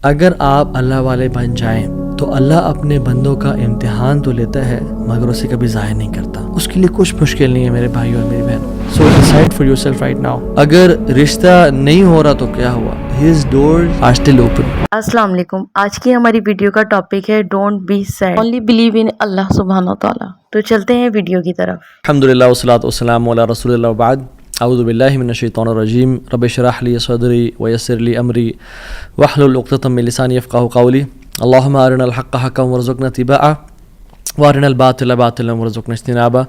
اگر آپ اللہ والے بن جائیں تو اللہ اپنے بندوں کا امتحان تو لیتا ہے مگر اسے کبھی ضائع نہیں کرتا. اس کے لیے کچھ مشکل نہیں ہے میرے بھائی اور میری بہن. So decide for yourself right now. اگر رشتہ نہیں ہو رہا تو کیا ہوا؟ His doors are still open. السلام علیکم. آج کی ہماری ویڈیو کا ٹاپک ہے don't be sad, only believe in اللہ سبحانہ و تعالیٰ. تو چلتے ہیں ویڈیو کی طرف. الحمدللہ والصلاۃ والسلام علی رسول اللہ وبعد. اعوذ باللہ من الشیطان الرجیم. رب اشرح لی صدری ویسر لی امری واحلل عقدۃ من لسانی یفقہوا قولی. اللہم ارنا الحق حقا وارزقنا اتباعہ وارنا الباطل باطلا وارزقنا اجتنابہ.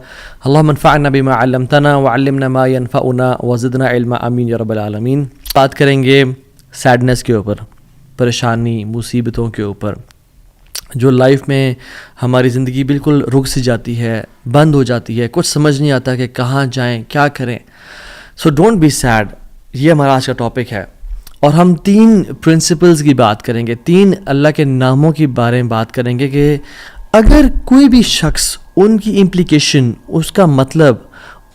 اللہم انفعنا بما علمتنا وعلمنا ما ينفعنا وزدنا علما. آمین یا رب العالمین. بات کریں گے سیڈنس کے اوپر، پریشانی، مصیبتوں کے اوپر، جو لائف میں ہماری زندگی بالکل رک سی جاتی ہے، بند ہو جاتی ہے، کچھ سمجھ نہیں آتا کہ کہاں جائیں، کیا کریں. سو ڈونٹ بی سیڈ، یہ ہمارا آج کا ٹاپک ہے. اور ہم 3 پرنسپلز کی بات کریں گے، 3 اللہ کے ناموں کے بارے میں بات کریں گے کہ اگر کوئی بھی شخص ان کی امپلیکیشن، اس کا مطلب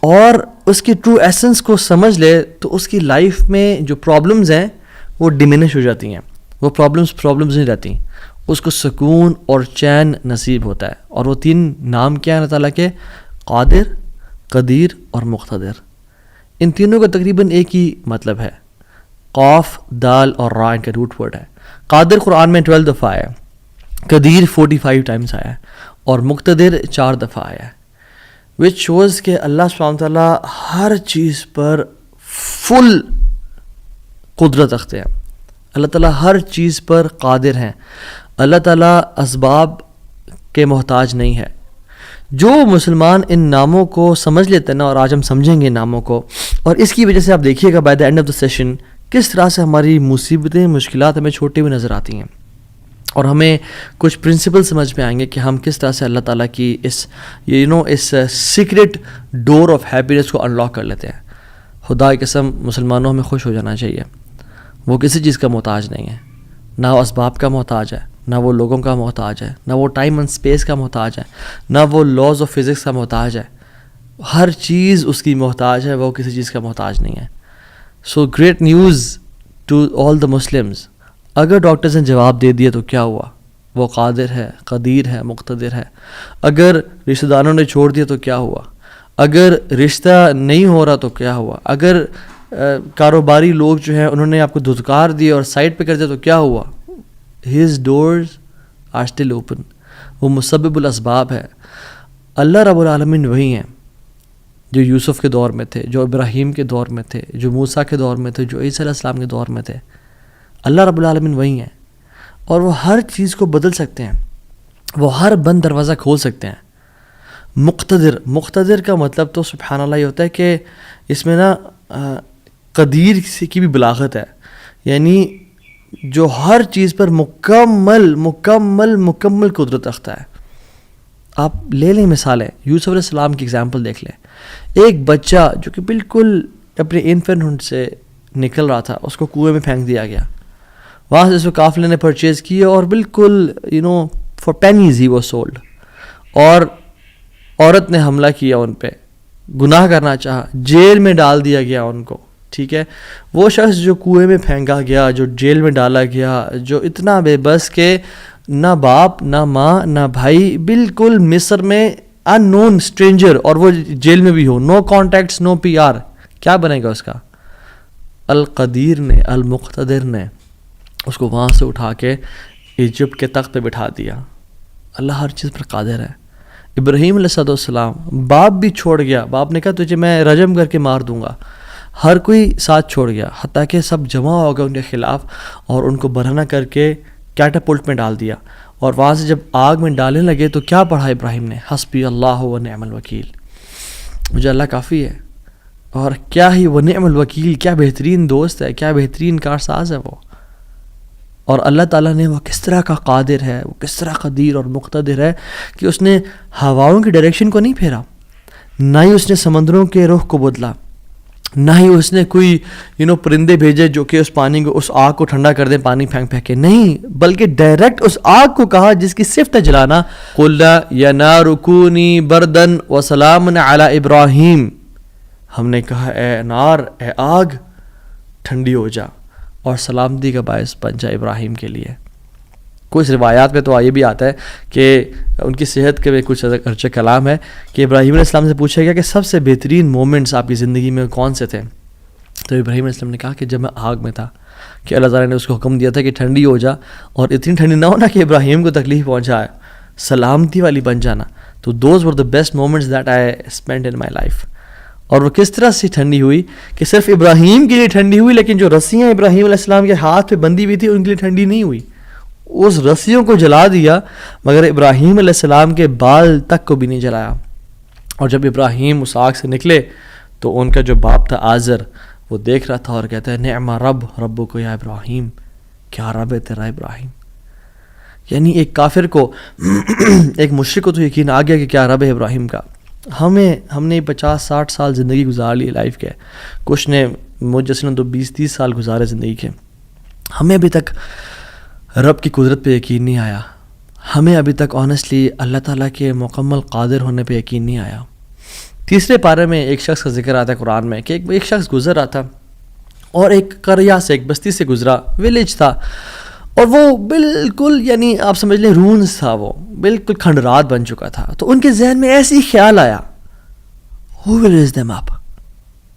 اور اس کی ٹرو ایسنس کو سمجھ لے تو اس کی لائف میں جو پرابلمز ہیں وہ ڈیمینش ہو جاتی ہیں. وہ پرابلمز نہیں رہتی، اس کو سکون اور چین نصیب ہوتا ہے. اور وہ 3 نام کیا ہیں اللہ تعالیٰ کے؟ قادر، قدیر اور مقتدر. ان تینوں کا تقریباً ایک ہی مطلب ہے. قاف، دال اور را ان کا روٹ ورڈ ہے. قادر قرآن میں 12 دفعہ آیا ہے، قدیر 45 ٹائمز آیا ہے اور مقتدر 4 دفعہ آیا ہے. وچ شوز کہ اللہ سبحانہ تعالیٰ ہر چیز پر فل قدرت رکھتے ہیں. اللہ تعالیٰ ہر چیز پر قادر ہیں. اللہ تعالیٰ اسباب کے محتاج نہیں ہے. جو مسلمان ان ناموں کو سمجھ لیتے ہیں نا، اور آج ہم سمجھیں گے ناموں کو، اور اس کی وجہ سے آپ دیکھیے گا by the end of the session کس طرح سے ہماری مصیبتیں، مشکلات ہمیں چھوٹی ہوئی نظر آتی ہیں، اور ہمیں کچھ پرنسپل سمجھ میں آئیں گے کہ ہم کس طرح سے اللہ تعالیٰ کی اس سیکرٹ ڈور آف ہیپینس کو انلاک کر لیتے ہیں. خدا کی قسم مسلمانوں ہمیں خوش ہو جانا چاہیے. وہ کسی چیز کا محتاج نہیں ہے، نہ وہ اسباب کا محتاج ہے، نہ وہ لوگوں کا محتاج ہے، نہ وہ ٹائم اینڈ اسپیس کا محتاج ہے، نہ وہ لاز آف فزکس کا محتاج ہے. ہر چیز اس کی محتاج ہے، وہ کسی چیز کا محتاج نہیں ہے. So great news to all the Muslims. اگر ڈاکٹرز نے جواب دے دیا تو کیا ہوا؟ وہ قادر ہے، قدیر ہے، مقتدر ہے. اگر رشتہ داروں نے چھوڑ دیا تو کیا ہوا؟ اگر رشتہ نہیں ہو رہا تو کیا ہوا؟ اگر کاروباری لوگ جو ہیں انہوں نے آپ کو دھتکار دیا اور سائڈ پہ کر دیا تو کیا ہوا؟ His doors are still open. وہ مسبب الاسباب ہے. اللہ رب العالمین وہی ہیں جو یوسف کے دور میں تھے، جو ابراہیم کے دور میں تھے، جو موسیٰ کے دور میں تھے، جو عیسیٰ علیہ السلام کے دور میں تھے. اللہ رب العالمین وہی ہیں اور وہ ہر چیز کو بدل سکتے ہیں. وہ ہر بند دروازہ کھول سکتے ہیں. مقتدر کا مطلب تو سبحان اللہ یہ ہوتا ہے کہ اس میں نا قدیر کی بھی بلاغت ہے، یعنی جو ہر چیز پر مکمل قدرت رکھتا ہے. آپ لے لیں مثالیں، یوسف علیہ السلام کی اگزامپل دیکھ لیں. ایک بچہ جو کہ بالکل اپنے انفینٹ سے نکل رہا تھا، اس کو کنویں میں پھینک دیا گیا. وہاں سے اس کو قافلے نے پرچیز کیا اور بالکل for pennies he was sold. اور عورت نے حملہ کیا ان پہ، گناہ کرنا چاہا، جیل میں ڈال دیا گیا ان کو. ٹھیک ہے، وہ شخص جو کنویں میں پھینکا گیا، جو جیل میں ڈالا گیا، جو اتنا بے بس کہ نہ باپ نہ ماں نہ بھائی، بالکل مصر میں ان نون اسٹرینجر، اور وہ جیل میں بھی ہو، نو کانٹیکٹس، نو پی آر، کیا بنے گا اس کا؟ القدیر نے، المقتدر نے اس کو وہاں سے اٹھا کے ایجپٹ کے تخت پہ بٹھا دیا. اللہ ہر چیز پر قادر ہے. ابراہیم علیہ السلام، باپ بھی چھوڑ گیا، باپ نے کہا تجھے میں رجم کر کے مار دوں گا، ہر کوئی ساتھ چھوڑ گیا، حتیٰ کہ سب جمع ہو گئے ان کے خلاف اور ان کو برہنہ کر کے کیٹاپلٹ میں ڈال دیا. اور وہاں سے جب آگ میں ڈالنے لگے تو کیا پڑھا ابراہیم نے؟ حسبی اللہ و نعم الوکیل. مجھے اللہ کافی ہے. اور کیا ہی وہ نعم الوکیل، کیا بہترین دوست ہے، کیا بہترین کارساز ہے وہ. اور اللہ تعالیٰ نے وہ کس طرح کا قادر ہے، وہ کس طرح قدیر اور مقتدر ہے کہ اس نے ہواؤں کی ڈائریکشن کو نہیں پھیرا، نہ ہی اس نے سمندروں کے رخ کو بدلا، نہ ہی اس نے کوئی پرندے بھیجے جو کہ اس پانی کو، اس آگ کو ٹھنڈا کر دیں پانی پھینک پھینک کے. نہیں، بلکہ ڈائریکٹ اس آگ کو کہا جس کی صفت ہے جلانا، قُلْنَا يَا نَارُ كُونِي بَرْدًا وَسَلَامٌ عَلَىٰ إِبْرَاهِيمَ. ہم نے کہا اے نار، اے آگ ٹھنڈی ہو جا اور سلامتی کا باعث بن جائے ابراہیم کے لیے. کچھ روایات میں تو یہ بھی آتا ہے کہ ان کی صحت کے بھی کچھ ارچہ کلام ہے کہ ابراہیم علیہ السلام سے پوچھا گیا کہ سب سے بہترین مومنٹس آپ کی زندگی میں کون سے تھے؟ تو ابراہیم علیہ السلام نے کہا کہ جب میں آگ میں تھا کہ اللہ تعالیٰ نے اس کو حکم دیا تھا کہ ٹھنڈی ہو جا، اور اتنی ٹھنڈی نہ ہونا کہ ابراہیم کو تکلیف پہنچائے، سلامتی والی بن جانا. تو those were the best moments that I spend in my life. اور وہ کس طرح سے ٹھنڈی ہوئی کہ صرف ابراہیم کے لیے ٹھنڈی ہوئی، لیکن جو رسیاں ابراہیم علیہ السلام کے ہاتھ پہ بندھی ہوئی تھی ان کے لیے ٹھنڈی نہیں ہوئی. اس رسیوں کو جلا دیا مگر ابراہیم علیہ السلام کے بال تک کو بھی نہیں جلایا. اور جب ابراہیم اس آگ سے نکلے تو ان کا جو باپ تھا آزر وہ دیکھ رہا تھا اور کہتا ہے نعم رب ربو کو یا ابراہیم، کیا رب ہے تیرا ابراہیم. یعنی ایک کافر کو ایک مشرک کو تو یقین آ گیا کہ کیا رب ہے ابراہیم کا. ہم نے 50-60 سال زندگی گزار لی لائف کے، کچھ نے مجھ جیسے نے تو 20-30 سال گزارے زندگی کے. ہمیں ابھی تک رب کی قدرت پہ یقین نہیں آیا، ہمیں ابھی تک آنیسٹلی اللہ تعالیٰ کے مکمل قادر ہونے پہ یقین نہیں آیا. تیسرے پارے میں ایک شخص کا ذکر آتا ہے قرآن میں کہ ایک شخص گزر رہا تھا اور ایک قریہ سے، ایک بستی سے گزرا، ولیج تھا، اور وہ بالکل یعنی آپ سمجھ لیں رونز تھا، وہ بالکل کھنڈرات بن چکا تھا. تو ان کے ذہن میں ایسے ہی خیال آیا who will raise them up؟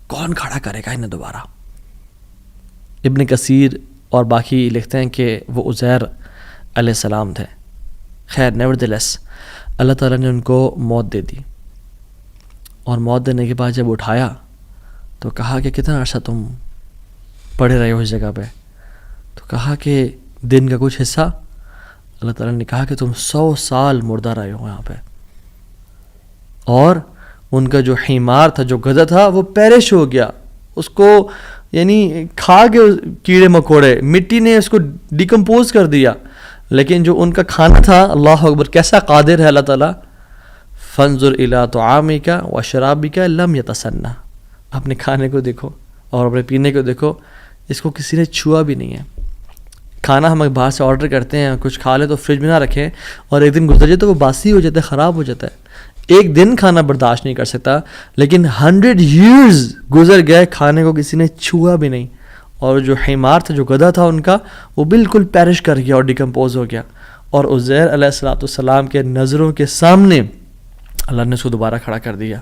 کون کھڑا کرے گا انہیں دوبارہ؟ ابن کثیر اور باقی لکھتے ہیں کہ وہ عزیر علیہ السلام تھے. خیر نیورتھلیس اللہ تعالیٰ نے ان کو موت دے دی، اور موت دینے کے بعد جب اٹھایا تو کہا کہ کتنا عرصہ تم پڑے رہے ہو اس جگہ پہ؟ تو کہا کہ دن کا کچھ حصہ. اللہ تعالیٰ نے کہا کہ تم 100 سال مردہ رہے ہو یہاں پہ. اور ان کا جو حمار تھا، جو گدھا تھا، وہ پیرش ہو گیا، اس کو یعنی کھا کے کیڑے مکوڑے، مٹی نے اس کو ڈیکمپوز کر دیا. لیکن جو ان کا کھانا تھا، اللہ اکبر کیسا قادر ہے اللہ تعالیٰ. فانظر الی طعامک وشرابک لم یتسنہ، اپنے کھانے کو دیکھو اور اپنے پینے کو دیکھو، اس کو کسی نے چھوا بھی نہیں ہے. کھانا ہم باہر سے آرڈر کرتے ہیں، کچھ کھا لیں تو فریج میں نہ رکھیں، اور ایک دن گزر جائے تو وہ باسی ہو جاتا ہے، خراب ہو جاتا ہے. ایک دن کھانا برداشت نہیں کر سکتا، لیکن 100 years گزر گئے، کھانے کو کسی نے چھوا بھی نہیں. اور جو حمار تھا، جو گدھا تھا ان کا، وہ بالکل پیرش کر گیا اور ڈیکمپوز ہو گیا. اور عزیر علیہ السلام کے نظروں کے سامنے اللہ نے اس کو دوبارہ کھڑا کر دیا.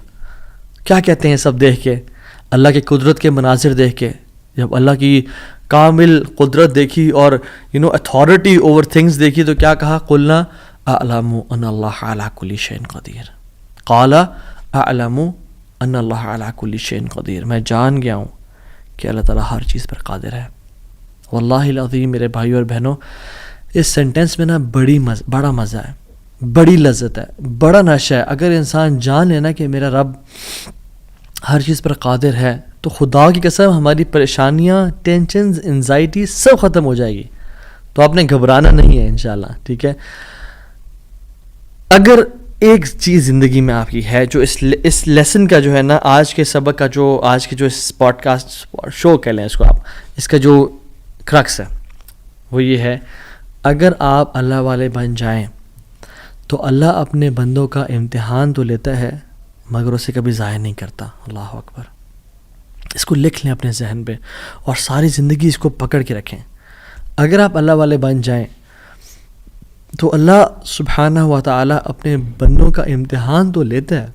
کیا کہتے ہیں سب دیکھ کے، اللہ کی قدرت کے مناظر دیکھ کے، جب اللہ کی کامل قدرت دیکھی اور اتھارٹی اوور تھنگس دیکھی تو کیا کہا؟ قلنا اعلم ان اللہ علی کل شیء قدیر. قال اعلم ان اللہ علی کل شیء قدیر، میں جان گیا ہوں کہ اللہ تعالیٰ ہر چیز پر قادر ہے. واللہ العظیم میرے بھائیو اور بہنوں، اس سینٹنس میں نا بڑا مزہ ہے، بڑی لذت ہے، بڑا نشہ ہے. اگر انسان جان لینا کہ میرا رب ہر چیز پر قادر ہے تو خدا کی قسم ہماری پریشانیاں، ٹینشنز، انزائٹی سب ختم ہو جائے گی. تو آپ نے گھبرانا نہیں ہے انشاءاللہ، ٹھیک ہے. اگر ایک چیز زندگی میں آپ کی ہے جو اس لیسن کا جو ہے نا، آج کے سبق کا جو آج کے جو اس پوڈ کاسٹ شو کہہ لیں اس کو آپ، اس کا جو کرکس ہے وہ یہ ہے، اگر آپ اللہ والے بن جائیں تو اللہ اپنے بندوں کا امتحان تو لیتا ہے مگر اسے کبھی ضائع نہیں کرتا. اللہ اکبر. اس کو لکھ لیں اپنے ذہن پہ اور ساری زندگی اس کو پکڑ کے رکھیں. اگر آپ اللہ والے بن جائیں تو اللہ سبحانہ و تعالیٰ اپنے بندوں کا امتحان تو لیتا ہے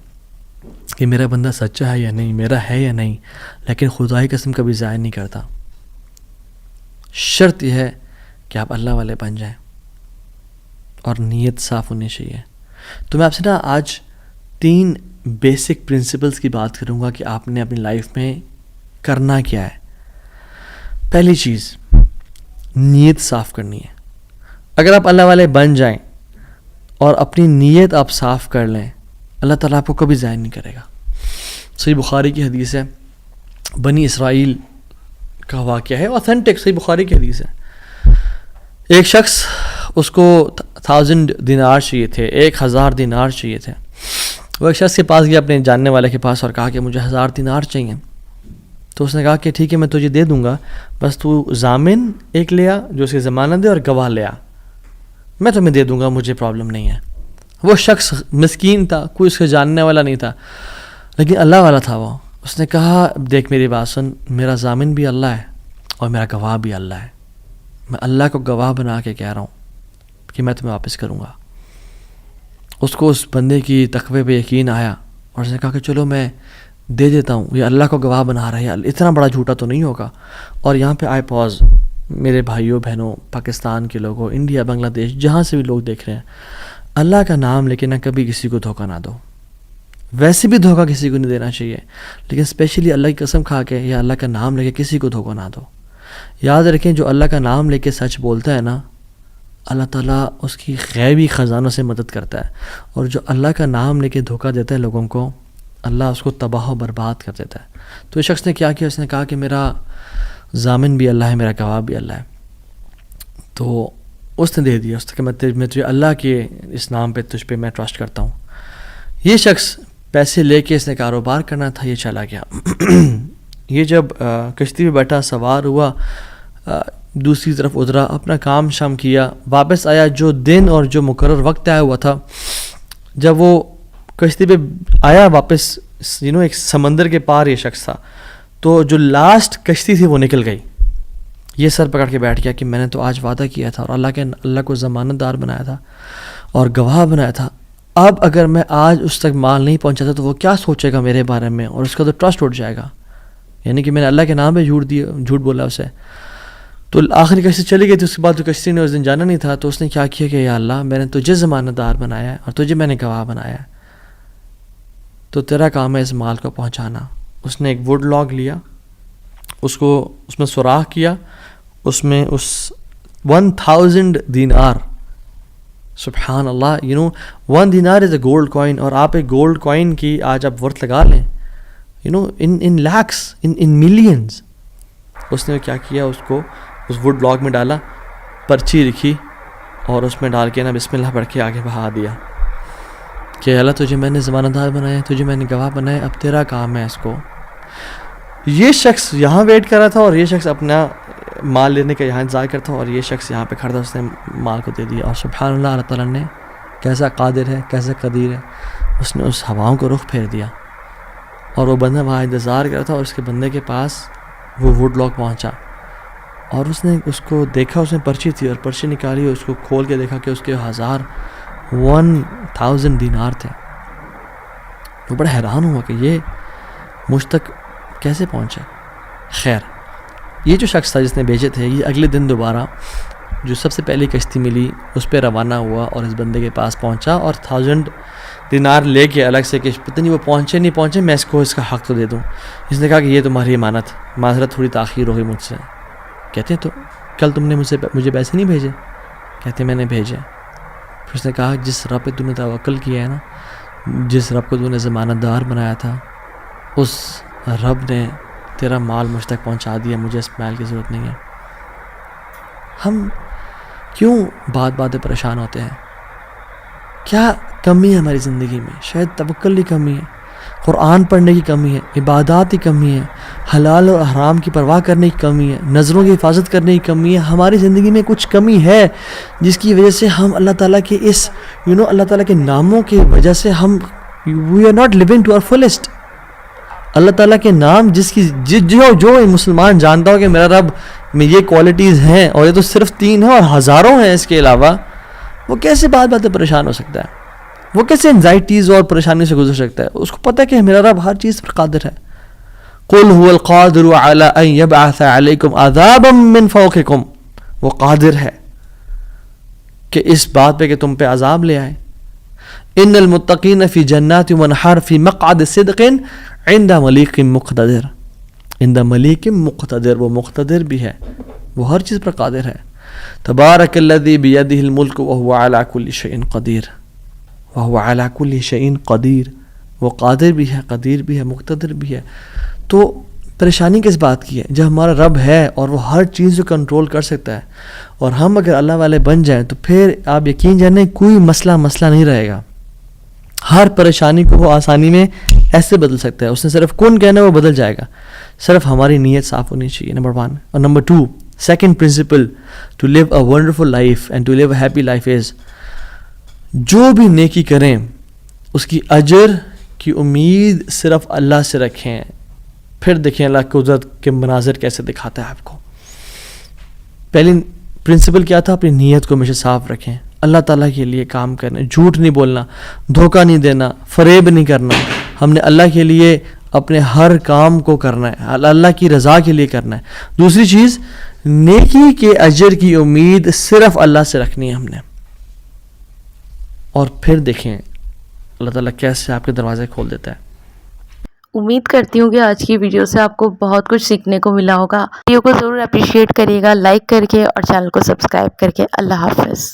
کہ میرا بندہ سچا ہے یا نہیں، میرا ہے یا نہیں، لیکن خدا کی قسم کبھی ضائع نہیں کرتا. شرط یہ ہے کہ آپ اللہ والے بن جائیں اور نیت صاف ہونی چاہیے. تو میں آپ سے نا آج 3 بیسک پرنسپلز کی بات کروں گا کہ آپ نے اپنی لائف میں کرنا کیا ہے. پہلی چیز، نیت صاف کرنی ہے. اگر آپ اللہ والے بن جائیں اور اپنی نیت آپ صاف کر لیں، اللہ تعالیٰ آپ کو کبھی ضائع نہیں کرے گا. صحیح بخاری کی حدیث ہے، بنی اسرائیل کا واقعہ ہے، اوتھینٹک صحیح بخاری کی حدیث ہے. ایک شخص، اس کو 1000 دینار چاہیے تھے، 1000 دینار چاہیے تھے. وہ ایک شخص کے پاس گیا، اپنے جاننے والے کے پاس، اور کہا کہ مجھے 1000 دینار چاہیے. تو اس نے کہا کہ ٹھیک ہے میں تجھے دے دوں گا، بس تو ضامن ایک لے آ جو اس کی ضمانت دے، اور گواہ لے آ، میں تمہیں دے دوں گا، مجھے پرابلم نہیں ہے. وہ شخص مسکین تھا، کوئی اس کے جاننے والا نہیں تھا، لیکن اللہ والا تھا وہ. اس نے کہا دیکھ میری بات سن، میرا ضامن بھی اللہ ہے اور میرا گواہ بھی اللہ ہے. میں اللہ کو گواہ بنا کے کہہ رہا ہوں کہ میں تمہیں واپس کروں گا. اس کو اس بندے کی تقوی پہ یقین آیا اور اس نے کہا کہ چلو میں دے دیتا ہوں, یہ اللہ کو گواہ بنا رہا ہے, اتنا بڑا جھوٹا تو نہیں ہوگا. اور یہاں پہ آئے پاز, میرے بھائیوں بہنوں, پاکستان کے لوگوں, انڈیا, بنگلہ دیش, جہاں سے بھی لوگ دیکھ رہے ہیں, اللہ کا نام لے کے نہ کبھی کسی کو دھوکہ نہ دو. ویسے بھی دھوکہ کسی کو نہیں دینا چاہیے, لیکن اسپیشلی اللہ کی قسم کھا کے یا اللہ کا نام لے کے کسی کو دھوکہ نہ دو. یاد رکھیں جو اللہ کا نام لے کے سچ بولتا ہے نا, اللہ تعالیٰ اس کی غیبی خزانوں سے مدد کرتا ہے, اور جو اللہ کا نام لے کے دھوکہ دیتا ہے لوگوں کو, اللہ اس کو تباہ و برباد کر دیتا ہے. تو اس شخص نے کیا کیا, اس نے کہا کہ میرا ضامن بھی اللہ ہے, میرا گواہ بھی اللہ ہے. تو اس نے دے دیا, اس نے کہ میں تجھے اللہ کے اس نام پہ تجھ پہ میں ٹرسٹ کرتا ہوں. یہ شخص پیسے لے کے اس نے کاروبار کرنا تھا, یہ چلا گیا. یہ جب کشتی پہ بیٹھا, سوار ہوا, دوسری طرف اترا, اپنا کام شام کیا, واپس آیا. جو دن اور جو مقرر وقت آیا ہوا تھا, جب وہ کشتی پہ آیا واپس, ایک سمندر کے پار یہ شخص تھا, تو جو لاسٹ کشتی تھی وہ نکل گئی. یہ سر پکڑ کے بیٹھ گیا کہ میں نے تو آج وعدہ کیا تھا اور اللہ کو ضمانت دار بنایا تھا اور گواہ بنایا تھا. اب اگر میں آج اس تک مال نہیں پہنچاتا تو وہ کیا سوچے گا میرے بارے میں, اور اس کا تو ٹرسٹ اٹھ جائے گا, یعنی کہ میں نے اللہ کے نام پہ جھوٹ بولا اسے. تو آخری کشتی چلی گئی تھی. اس کے بعد جو کشتی نے اس دن جانا نہیں تھا, تو اس نے کیا کیا کہ یا اللہ میں نے تجھے ضمانت دار بنایا ہے اور تجھے میں نے گواہ بنایا ہے, تو تیرا کام ہے اس مال کو پہنچانا. اس نے ایک ووڈ لاگ لیا, اس میں سوراخ کیا, اس میں اس 1000 دینار, سبحان اللہ, 1 دینار از اے گولڈ کوائن, اور آپ ایک گولڈ کوائن کی آج آپ ورتھ لگا لیں, in lakhs, in millions. اس نے کیا کیا, اس کو اس ووڈ لاگ میں ڈالا, پرچی لکھی اور اس میں ڈال کے نا بسم اللہ پڑھ کے آگے بہا دیا کہ اللہ تجھے میں نے ضمانت دار بنایا, تجھے میں نے گواہ بنایا, اب تیرا کام ہے اس کو. یہ شخص یہاں ویٹ کر رہا تھا اور یہ شخص اپنا مال لینے کا یہاں انتظار کرتا تھا, اور یہ شخص یہاں پہ کھڑا تھا, اس نے مال کو دے دیا. اور سبحان اللہ, اللہ تعالیٰ نے کیسا قادر ہے, کیسا قدیر ہے, اس نے اس ہواؤں کو رخ پھیر دیا, اور وہ بندہ وہاں انتظار کر رہا تھا, اور اس کے بندے کے پاس وہ ووڈ لاگ پہنچا, اور اس نے اس کو دیکھا, اس میں پرچی تھی, اور پرچی نکالی, اس کو کھول کے دیکھا کہ اس کے 1000 دینار تھے. وہ بڑا حیران ہوا کہ یہ مجھ تک کیسے پہنچے. خیر, یہ جو شخص تھا جس نے بھیجے تھے, یہ اگلے دن دوبارہ جو سب سے پہلی کشتی ملی اس پہ روانہ ہوا اور اس بندے کے پاس پہنچا, اور 1000 دینار لے کے الگ سے کہ پتہ نہیں وہ پہنچے نہیں پہنچے, میں اس کو اس کا حق تو دے دوں. اس نے کہا کہ یہ تمہاری امانت, معذرت تھوڑی تاخیر ہو گئی مجھ سے. کہتے ہیں تو کل تم نے مجھے پیسے نہیں بھیجے؟ کہتے میں نے بھیجے. پھر اس نے کہا جس رب پہ تم نے توکل کیا ہے نا, جس رب کو تم نے ضمانت دار بنایا تھا, اس رب نے تیرا مال مجھ تک پہنچا دیا, مجھے اس مال کی ضرورت نہیں ہے. ہم کیوں بات پریشان ہوتے ہیں؟ کیا کمی ہے ہماری زندگی میں؟ شاید توکل کی کمی ہے, قرآن پڑھنے کی کمی ہے, عبادات کی کمی ہے, حلال اور حرام کی پرواہ کرنے کی کمی ہے, نظروں کی حفاظت کرنے کی کمی ہے. ہماری زندگی میں کچھ کمی ہے جس کی وجہ سے ہم اللہ تعالیٰ کے اس اللہ تعالیٰ کے ناموں کی وجہ سے ہم we are not living to our fullest. اللہ تعالیٰ کے نام جس کی جو مسلمان جانتا ہو کہ میرا رب میں یہ کوالٹیز ہیں, اور یہ تو صرف 3 ہیں اور ہزاروں ہیں اس کے علاوہ, وہ کیسے باتیں پریشان ہو سکتا ہے؟ وہ کیسے انزائٹیز اور پریشانی سے گزر سکتا ہے؟ اس کو پتہ ہے کہ میرا رب ہر چیز پر قادر ہے. قُلْ هُوَ الْقَادِرُ عَلَىٰ أَن يَبْعَثَ عَلَيْكُمْ عَذَابًا مِّن فَوْقِكُمْ. وہ قادر ہے کہ اس بات پہ کہ تم پہ عذاب لے آئے. إِنَّ الْمُتَّقِينَ فِي جَنَّاتٍ وَنَحَرٍ فِي مَقْعَدِ صِدْقٍ عِنْدَ مَلِيكٍ مُقْتَدِرٍ. عِنْدَ مَلِيكٍ مُقْتَدِرٍ, وہ مقتدر بھی ہے, وہ ہر چیز پر قادر ہے. تبارک الذی بیدہ الملک وہو علی کل شیء قدیر. وہو علی کل شیء قدیر, وہ قادر بھی ہے, قدیر بھی ہے, مقتدر بھی ہے. تو پریشانی کس بات کی ہے؟ جب ہمارا رب ہے اور وہ ہر چیز کو کنٹرول کر سکتا ہے, اور ہم اگر اللہ والے بن جائیں تو پھر آپ یقین جانیں کوئی مسئلہ نہیں رہے گا. ہر پریشانی کو وہ آسانی میں ایسے بدل سکتا ہے. اس نے صرف کن کہنا وہ بدل جائے گا, صرف ہماری نیت صاف ہونی چاہیے, نمبر 1. اور number 2, second principle to live a wonderful life and to live a happy life is, جو بھی نیکی کریں اس کی اجر کی امید صرف اللہ سے رکھیں. پھر دیکھیں اللہ قدرت کے مناظر کیسے دکھاتا ہے آپ کو. پہلی پرنسپل کیا تھا؟ اپنی نیت کو ہمیشہ صاف رکھیں، اللہ تعالیٰ کے لیے کام کرنا، جھوٹ نہیں بولنا، دھوکہ نہیں دینا، فریب نہیں کرنا. ہم نے اللہ کے لیے اپنے ہر کام کو کرنا ہے، اللہ کی رضا کے لیے کرنا ہے. دوسری چیز، نیکی کے اجر کی امید صرف اللہ سے رکھنی ہے ہم نے. اور پھر دیکھیں اللہ تعالیٰ کیسے آپ کے دروازے کھول دیتا ہے. امید کرتی ہوں کہ آج کی ویڈیو سے آپ کو بہت کچھ سیکھنے کو ملا ہوگا. ویڈیو کو ضرور اپریشیٹ کریے گا لائک کر کے اور چینل کو سبسکرائب کر کے. اللہ حافظ.